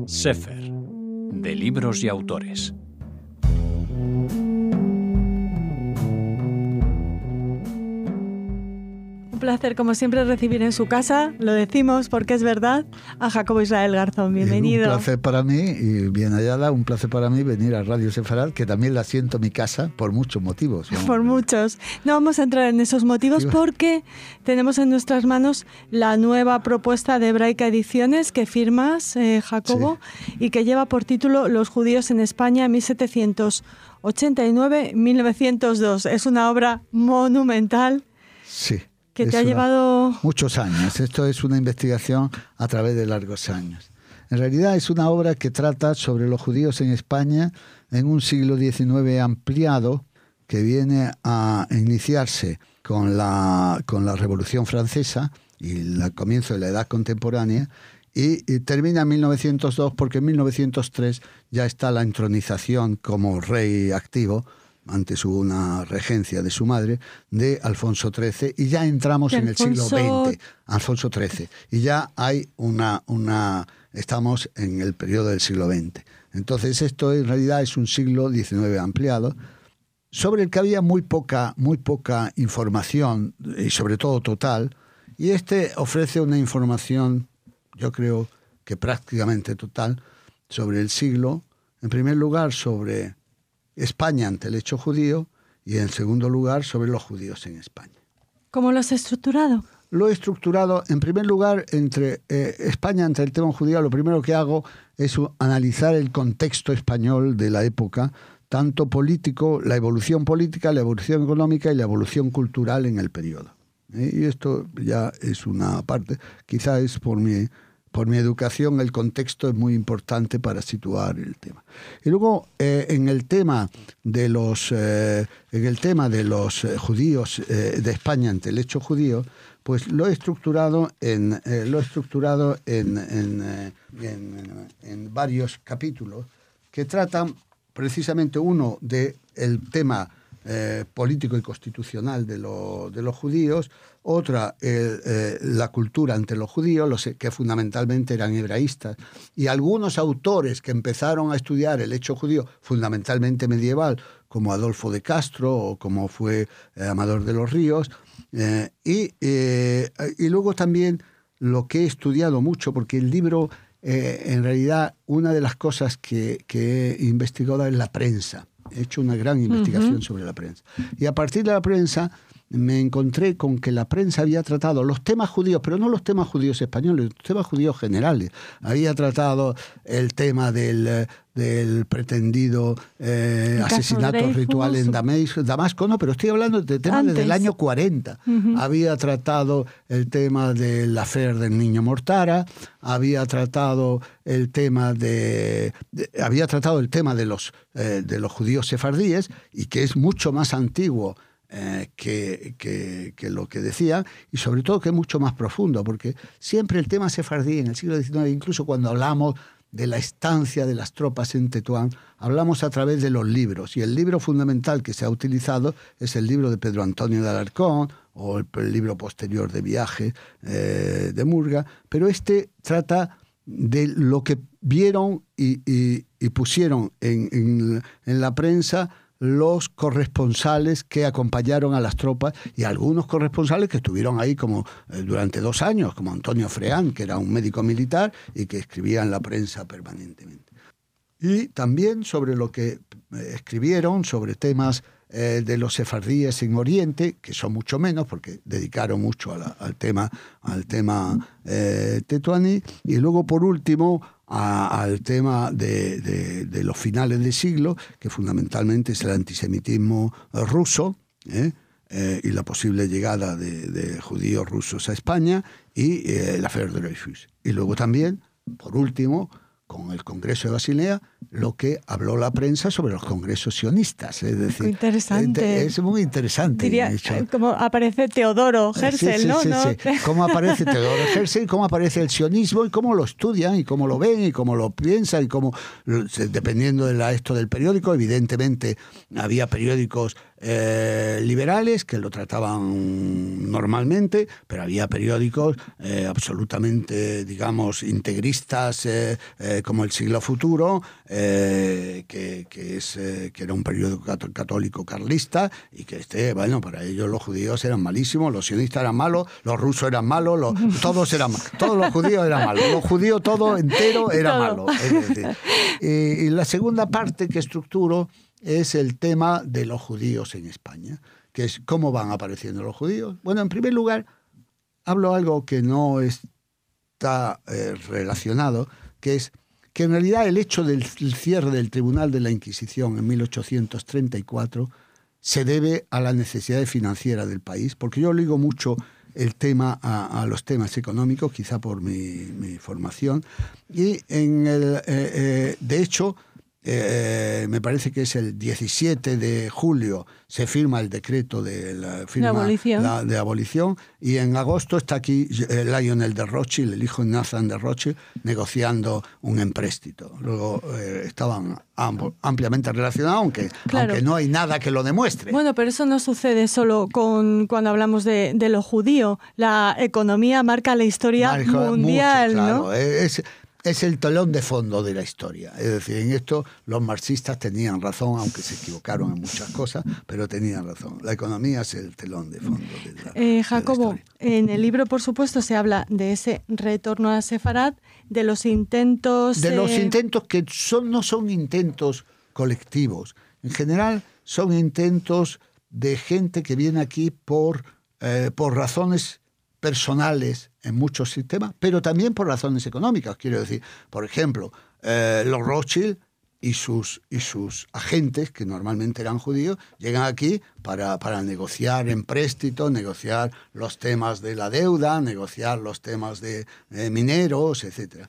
Sefer, de libros y autores. Un placer, como siempre, recibir en su casa, lo decimos porque es verdad, a Jacobo Israel Garzón. Bienvenido. Un placer para mí, y bien hallada, un placer para mí venir a Radio Sefarad, que también la siento mi casa por muchos motivos, ¿no? Por muchos. No vamos a entrar en esos motivos porque tenemos en nuestras manos la nueva propuesta de Hebraica Ediciones que firmas, Jacobo, sí, y que lleva por título Los judíos en España 1789-1902. Es una obra monumental. Sí. Que te ha llevado muchos años. Esto es una investigación a través de largos años. En realidad es una obra que trata sobre los judíos en España en un siglo XIX ampliado que viene a iniciarse con la Revolución Francesa y el comienzo de la Edad Contemporánea y termina en 1902 porque en 1903 ya está la entronización como rey activo. Antes hubo una regencia de su madre, de Alfonso XIII, y ya entramos en el siglo XX, Alfonso XIII, y ya hay estamos en el periodo del siglo XX. Entonces esto en realidad es un siglo XIX ampliado, sobre el que había muy poca información, y sobre todo total, y este ofrece una información, yo creo que prácticamente total, sobre el siglo, en primer lugar sobre España ante el hecho judío y en segundo lugar sobre los judíos en España. ¿Cómo lo has estructurado? Lo he estructurado en primer lugar entre España ante el tema judío. Lo primero que hago es analizar el contexto español de la época, tanto político, la evolución política, la evolución económica y la evolución cultural en el periodo. Y esto ya es una parte, quizá es por mi educación, el contexto es muy importante para situar el tema. Y luego, en el tema de los judíos de España ante el hecho judío, pues lo he estructurado en varios capítulos que tratan precisamente uno del tema político y constitucional de los judíos, otra la cultura ante los judíos, que fundamentalmente eran hebraístas, y algunos autores que empezaron a estudiar el hecho judío fundamentalmente medieval, como Adolfo de Castro o como fue Amador de los Ríos, y luego también lo que he estudiado mucho, porque el libro, en realidad, una de las cosas que he investigado es la prensa. He hecho una gran investigación sobre la prensa. Y a partir de la prensa me encontré con que la prensa había tratado los temas judíos, pero no los temas judíos españoles, los temas judíos generales. Había tratado el tema del pretendido asesinato ritual en Damasco, no, pero estoy hablando de temas desde el año 40. Había tratado el tema del affair del niño Mortara, había tratado el tema de los judíos sefardíes, y que es mucho más antiguo que lo que decía, y sobre todo que es mucho más profundo, porque siempre el tema sefardí en el siglo XIX, incluso cuando hablamos de la estancia de las tropas en Tetuán, hablamos a través de los libros, y el libro fundamental que se ha utilizado es el libro de Pedro Antonio de Alarcón o el libro posterior de viaje de Murga, pero este trata de lo que vieron y pusieron en la prensa los corresponsales que acompañaron a las tropas, y algunos corresponsales que estuvieron ahí como durante 2 años, como Antonio Freán, que era un médico militar y que escribía en la prensa permanentemente. Y también sobre lo que escribieron sobre temas de los sefardíes en Oriente, que son mucho menos porque dedicaron mucho al tema tetuaní, y luego por último al tema de los finales de siglo, que fundamentalmente es el antisemitismo ruso, y la posible llegada de judíos rusos a España, y el affair de Dreyfus. Y luego también, por último, con el Congreso de Basilea, lo que habló la prensa sobre los congresos sionistas. Es decir, interesante. Es muy interesante. Diría, como aparece Teodoro Herzl, ¿no? Sí. Cómo aparece Teodoro Herzl, cómo aparece el sionismo y cómo lo estudian y cómo lo ven y cómo lo piensan y cómo, dependiendo de esto del periódico, evidentemente había periódicos liberales que lo trataban normalmente, pero había periódicos absolutamente, digamos, integristas como El Siglo Futuro, que era un periódico católico carlista y que para ellos los judíos eran malísimos, los sionistas eran malos, los rusos eran malos, todos eran malos, todos los judíos eran malos, los judíos todo entero era malo. Es decir, y la segunda parte que estructuro es el tema de los judíos en España, que es cómo van apareciendo los judíos. Bueno, en primer lugar, hablo algo que no está relacionado, que es que en realidad el hecho del cierre del Tribunal de la Inquisición en 1834 se debe a la necesidad financiera del país, porque yo ligo mucho el tema a los temas económicos, quizá por mi formación, y de hecho, me parece que es el 17 de julio se firma el decreto de abolición y en agosto está aquí Lionel de Rothschild, el hijo de Nathan de Rothschild, negociando un empréstito. Luego estaban ampliamente relacionados, aunque no hay nada que lo demuestre. Bueno, pero eso no sucede solo cuando hablamos de lo judío. La economía marca la historia mundial, mucho, claro, ¿no? Es el telón de fondo de la historia. Es decir, en esto los marxistas tenían razón, aunque se equivocaron en muchas cosas, pero tenían razón. La economía es el telón de fondo de Jacobo, la historia. En el libro, por supuesto, se habla de ese retorno a Sefarad, de los intentos... De los intentos que no son intentos colectivos. En general, son intentos de gente que viene aquí por razones personales en muchos sistemas, pero también por razones económicas. Quiero decir, por ejemplo, los Rothschild y sus agentes, que normalmente eran judíos, llegan aquí para negociar empréstitos, negociar los temas de la deuda, negociar los temas de mineros, etc.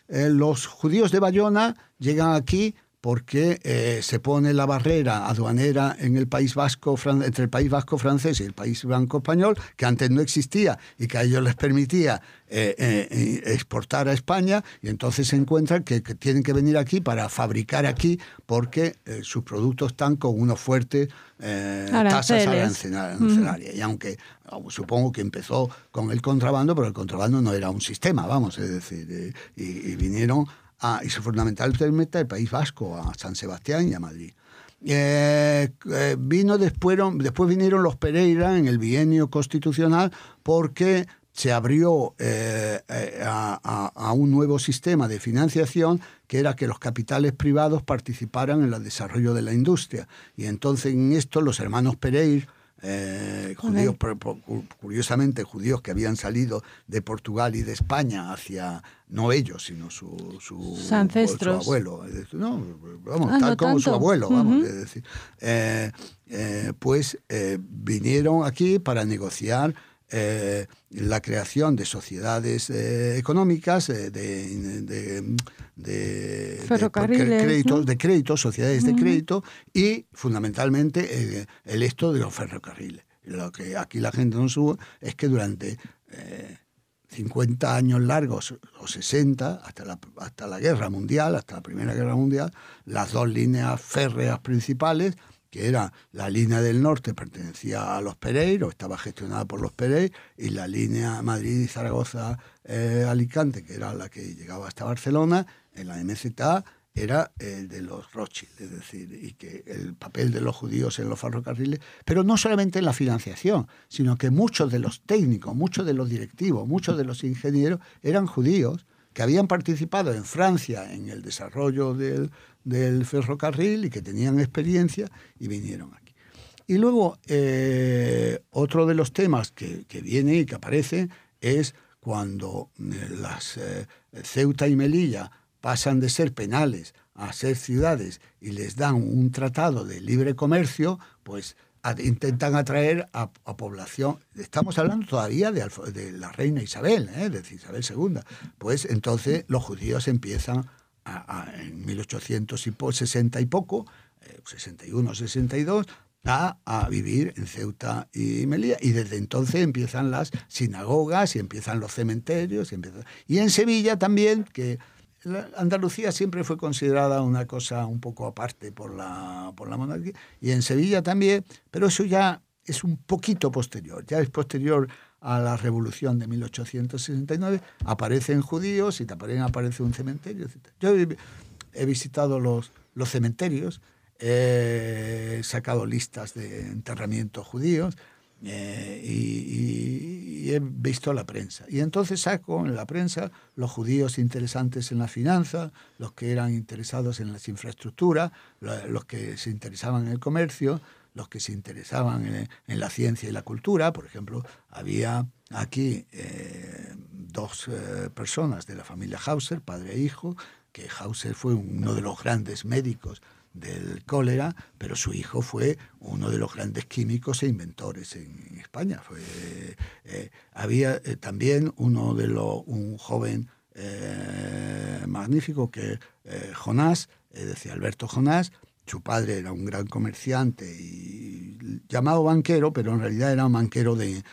Los judíos de Bayona llegan aquí porque se pone la barrera aduanera en el País Vasco, entre el País Vasco francés y el País Blanco español, que antes no existía y que a ellos les permitía exportar a España, y entonces se encuentran que tienen que venir aquí para fabricar aquí porque sus productos están con unos fuertes tasas arancelarias. Y aunque supongo que empezó con el contrabando, pero el contrabando no era un sistema, vamos, es decir, y vinieron y fundamentalmente al País Vasco, a San Sebastián y a Madrid. Después vinieron los Pereira en el bienio constitucional porque se abrió a un nuevo sistema de financiación que era que los capitales privados participaran en el desarrollo de la industria. Y entonces en esto los hermanos Pereira, judíos, curiosamente judíos que habían salido de Portugal y de España hacia, no ellos, sino sus ancestros, su abuelo, tal como su abuelo, es decir, vinieron aquí para negociar la creación de sociedades económicas, de créditos, sociedades de crédito, y fundamentalmente el esto de los ferrocarriles. Lo que aquí la gente no sube es que durante 50 años largos, o 60, hasta la Guerra Mundial, hasta la Primera Guerra Mundial, las dos líneas férreas principales, que era la línea del norte, pertenecía a los Pereira, o estaba gestionada por los Pereira, y la línea Madrid y Zaragoza-Alicante, que era la que llegaba hasta Barcelona, en la MZA, era el de los Rothschild, es decir, y que el papel de los judíos en los ferrocarriles, pero no solamente en la financiación, sino que muchos de los técnicos, muchos de los directivos, muchos de los ingenieros eran judíos que habían participado en Francia en el desarrollo del ferrocarril y que tenían experiencia y vinieron aquí. Y luego otro de los temas que viene y que aparece es cuando las Ceuta y Melilla pasan de ser penales a ser ciudades y les dan un tratado de libre comercio, pues intentan atraer a población. Estamos hablando todavía de la reina Isabel, de Isabel II. Pues entonces los judíos empiezan en 1860 y poco, 61, 62, a vivir en Ceuta y Melilla, y desde entonces empiezan las sinagogas y empiezan los cementerios y en Sevilla también, que Andalucía siempre fue considerada una cosa un poco aparte por la monarquía, y en Sevilla también, pero eso ya es un poquito posterior, ya es posterior a la Revolución de 1869, aparecen judíos y también aparece un cementerio, etc. Yo he visitado los cementerios, he sacado listas de enterramientos judíos y he visto la prensa. Y entonces saco en la prensa los judíos interesantes en la finanza, los que eran interesados en las infraestructuras, los que se interesaban en el comercio, los que se interesaban en la ciencia y la cultura. Por ejemplo, había aquí dos personas de la familia Hauser, padre e hijo, que Hauser fue uno de los grandes médicos del cólera, pero su hijo fue uno de los grandes químicos e inventores en España. Había también un joven magnífico que Jonás, decía Alberto Jonás. Su padre era un gran comerciante y llamado banquero, pero en realidad era banquero de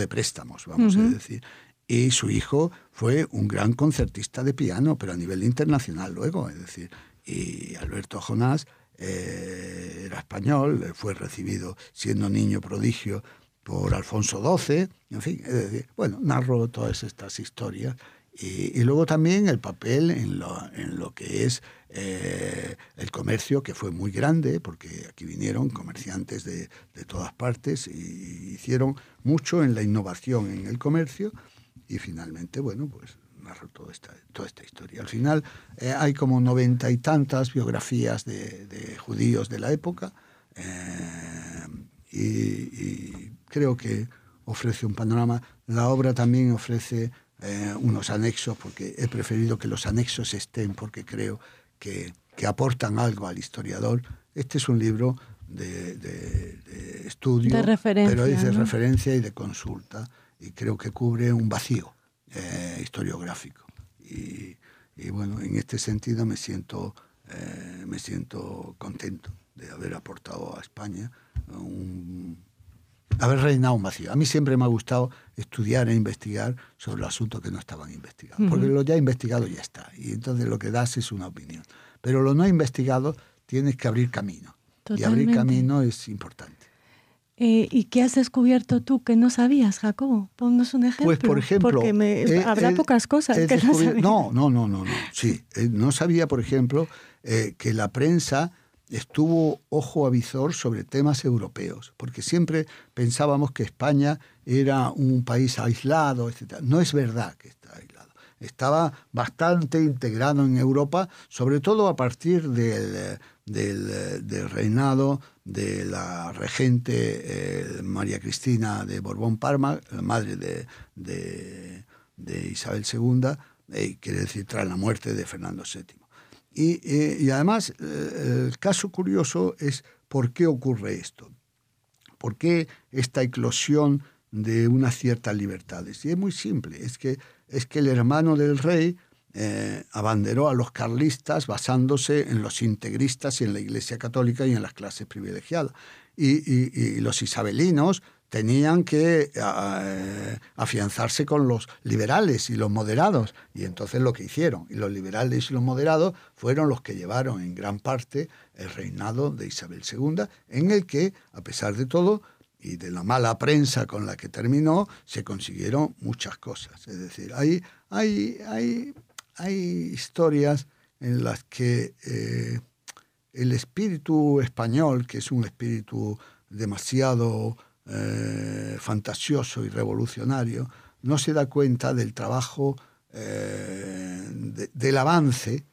préstamos, vamos a decir. Y su hijo fue un gran concertista de piano, pero a nivel internacional luego, es decir. Y Alberto Jonás era español, fue recibido siendo niño prodigio por Alfonso XII, en fin, es decir, bueno, narro todas estas historias. Y luego también el papel en lo que es el comercio, que fue muy grande, porque aquí vinieron comerciantes de todas partes y hicieron mucho en la innovación en el comercio. Y finalmente, bueno, pues narro toda esta historia. Al final hay como 90 y tantas biografías de judíos de la época, y creo que ofrece un panorama. La obra también ofrece unos anexos, porque he preferido que los anexos estén, porque creo que aportan algo al historiador. Este es un libro de estudio, de referencia, pero es de, ¿no?, referencia y de consulta, y creo que cubre un vacío historiográfico. Y bueno, en este sentido me siento contento de haber aportado a España haber rellenado un vacío. A mí siempre me ha gustado estudiar e investigar sobre los asuntos que no estaban investigados, porque lo ya investigado ya está, y entonces lo que das es una opinión. Pero lo no investigado tienes que abrir camino. Totalmente. Y abrir camino es importante. ¿Y qué has descubierto tú que no sabías, Jacobo? Ponnos un ejemplo. Pues, por ejemplo... Porque habrá pocas cosas que no sabía. No. Sí, no sabía, por ejemplo, que la prensa estuvo ojo avizor sobre temas europeos, porque siempre pensábamos que España era un país aislado, etc. No es verdad que está aislado. Estaba bastante integrado en Europa, sobre todo a partir del reinado de la regente María Cristina de Borbón-Parma, la madre de Isabel II, quiere decir tras la muerte de Fernando VII. Y además, el caso curioso es por qué ocurre esto, por qué esta eclosión de unas ciertas libertades. Y es muy simple, es que el hermano del rey abanderó a los carlistas basándose en los integristas y en la Iglesia Católica y en las clases privilegiadas. Y los isabelinos tenían que afianzarse con los liberales y los moderados. Y entonces lo que hicieron, y los liberales y los moderados fueron los que llevaron en gran parte el reinado de Isabel II, en el que, a pesar de todo, y de la mala prensa con la que terminó, se consiguieron muchas cosas. Es decir, hay historias en las que el espíritu español, que es un espíritu demasiado fantasioso y revolucionario, no se da cuenta del trabajo, del avance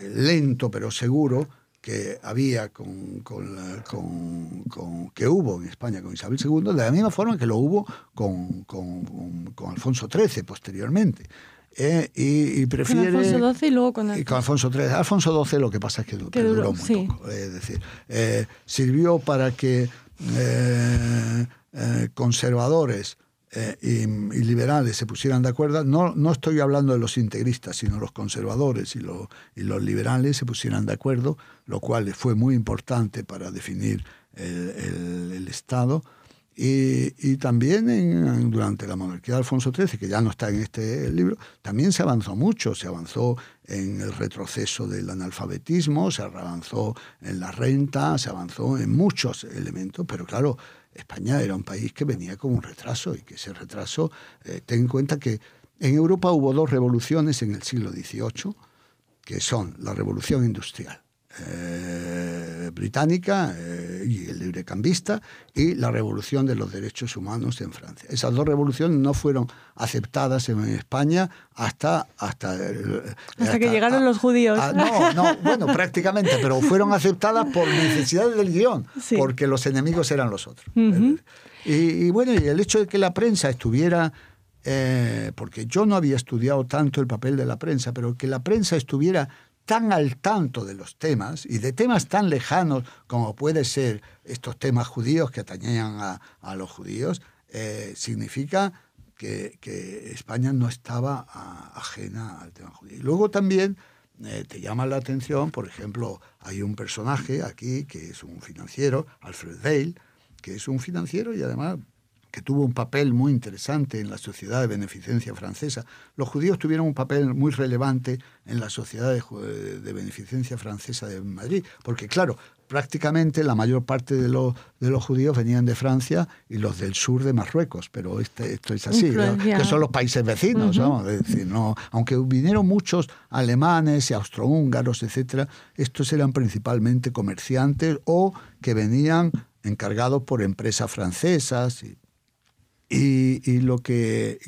lento pero seguro que había que hubo en España con Isabel II, de la misma forma que lo hubo con Alfonso XIII posteriormente. Y prefiere... Con Alfonso XII y luego con Alfonso XIII. Alfonso XII lo que pasa es que duró muy poco. Es decir, sirvió para que conservadores y liberales se pusieran de acuerdo, no estoy hablando de los integristas, sino los conservadores y los liberales se pusieran de acuerdo, lo cual fue muy importante para definir el Estado. Y también durante la monarquía de Alfonso XIII, que ya no está en este libro, también se avanzó mucho. Se avanzó en el retroceso del analfabetismo, se avanzó en la renta, se avanzó en muchos elementos, pero claro, España era un país que venía con un retraso, y que ese retraso, ten en cuenta que en Europa hubo 2 revoluciones en el siglo XVIII, que son la revolución industrial británica y el librecambista, y la revolución de los derechos humanos en Francia. Esas 2 revoluciones no fueron aceptadas en España hasta que llegaron los judíos. Bueno, prácticamente, pero fueron aceptadas por necesidades del guión, sí, porque los enemigos eran los otros. Uh-huh. Y bueno, y el hecho de que la prensa estuviera, porque yo no había estudiado tanto el papel de la prensa, pero que la prensa estuviera tan al tanto de los temas, y de temas tan lejanos como puede ser estos temas judíos que atañían a los judíos, significa que España no estaba ajena al tema judío. Y luego también te llama la atención, por ejemplo, hay un personaje aquí que es un financiero, Alfred Vail, que es un financiero y además que tuvo un papel muy interesante en la Sociedad de Beneficencia Francesa. Los judíos tuvieron un papel muy relevante en la Sociedad de Beneficencia Francesa de Madrid, porque claro, prácticamente la mayor parte de los judíos venían de Francia y los del sur de Marruecos, pero esto es así, ¿no? Que son los países vecinos, uh-huh, ¿no? Es decir, no, aunque vinieron muchos alemanes y austrohúngaros, etcétera, estos eran principalmente comerciantes o que venían encargados por empresas francesas. Y lo que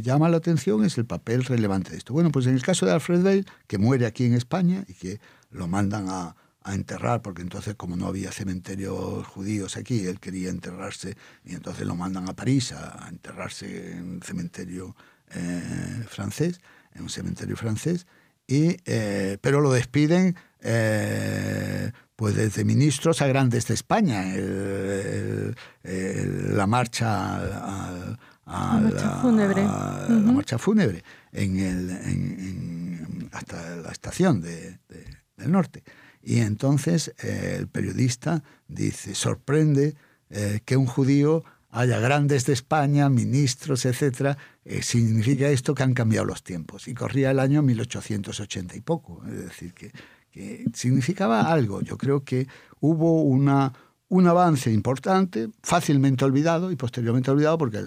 llama la atención es el papel relevante de esto. Bueno, pues en el caso de Alfred Vail, que muere aquí en España y que lo mandan a enterrar, porque entonces, como no había cementerios judíos aquí, él quería enterrarse y entonces lo mandan a París a enterrarse en un cementerio francés, pero lo despiden pues desde ministros a grandes de España. La marcha fúnebre. La marcha fúnebre hasta la estación del norte. Y entonces el periodista dice, sorprende que un judío haya grandes de España, ministros, etcétera, significa esto que han cambiado los tiempos. Y corría el año 1880 y poco, es decir, que significaba algo. Yo creo que hubo un avance importante, fácilmente olvidado y posteriormente olvidado, porque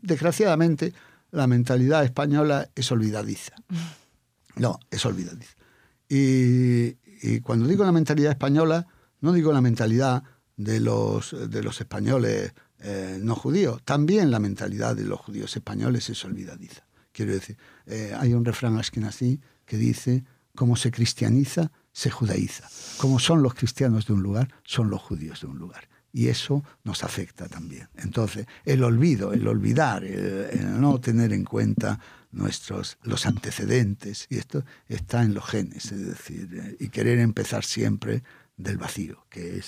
desgraciadamente la mentalidad española es olvidadiza. No, es olvidadiza. Y cuando digo la mentalidad española, no digo la mentalidad de los españoles no judíos. También la mentalidad de los judíos españoles es olvidadiza. Quiero decir, hay un refrán askenazí que dice: como se cristianiza, se judaiza. Como son los cristianos de un lugar, son los judíos de un lugar. Y eso nos afecta también. Entonces, el olvidar, el no tener en cuenta los antecedentes, y esto está en los genes, es decir, y querer empezar siempre del vacío, que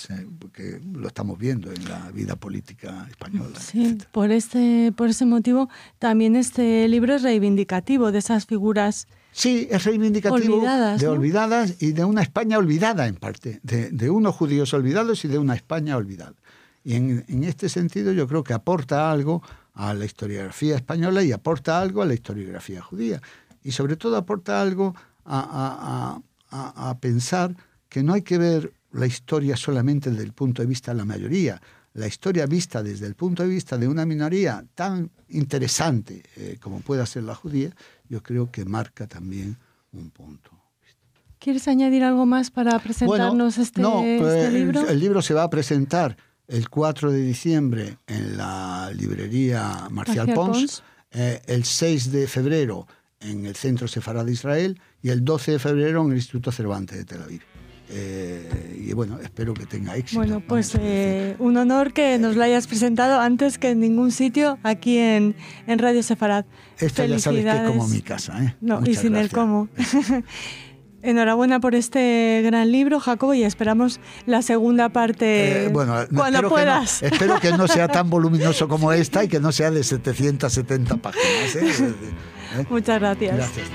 lo estamos viendo en la vida política española. Sí, por ese motivo también este libro es reivindicativo de esas figuras. Sí, es reivindicativo olvidadas, de ¿no? olvidadas y de una España olvidada en parte, de unos judíos olvidados y de una España olvidada. Y en este sentido yo creo que aporta algo a la historiografía española y aporta algo a la historiografía judía. Y sobre todo aporta algo a pensar que no hay que ver la historia solamente desde el punto de vista de la mayoría. La historia vista desde el punto de vista de una minoría tan interesante como pueda ser la judía, yo creo que marca también un punto. ¿Quieres añadir algo más para presentarnos este libro? El libro se va a presentar el 4 de diciembre en la librería Marcial Pons, el 6 de febrero en el Centro Sefarad de Israel y el 12 de febrero en el Instituto Cervantes de Tel Aviv. Y bueno, espero que tenga éxito. Bueno, pues un honor que nos lo hayas presentado antes que en ningún sitio aquí en Radio Sefarad. Esta ya sabes que es como mi casa, ¿eh? No, Muchas y sin gracias. el cómo. Enhorabuena por este gran libro, Jacobo, y esperamos la segunda parte cuando puedas. Espero que no sea tan voluminoso como esta y que no sea de 770 páginas. Muchas gracias. Gracias.